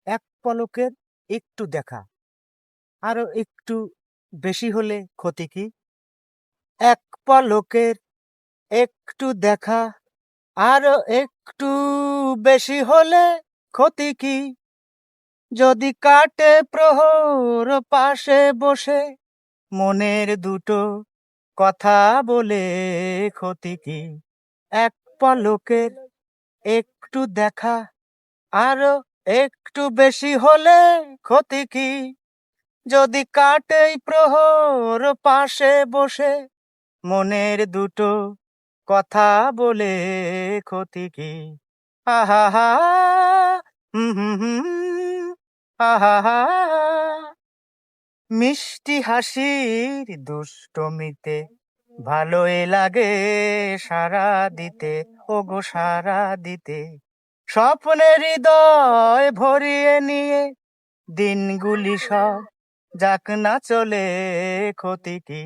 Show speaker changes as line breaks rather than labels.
এক পলকের একটু দেখা আরো একটু বেশি হলে ক্ষতি কি? এক পলকের একটু দেখা আরো একটু বেশি হলে ক্ষতি কি? যদি কাটে প্রহর পাশে বসে মনের দুটো কথা বলে ক্ষতি কি? এক পলকের একটু দেখা আরো একটু বেশি হলে ক্ষতি কি? যদি কাটেই প্রহর পাশে বসে মনের দুটো কথা বলে ক্ষতি কি? আহা হা হুম হুম হুম আহা হা মিষ্টি হাসির দুষ্টমিতে ভালোই লাগে সারা দিতে, ওগো সারা দিতে। স্বপ্নের হৃদয় ভরিয়ে নিয়ে দিনগুলি সব যাক না চলে ক্ষতি কি?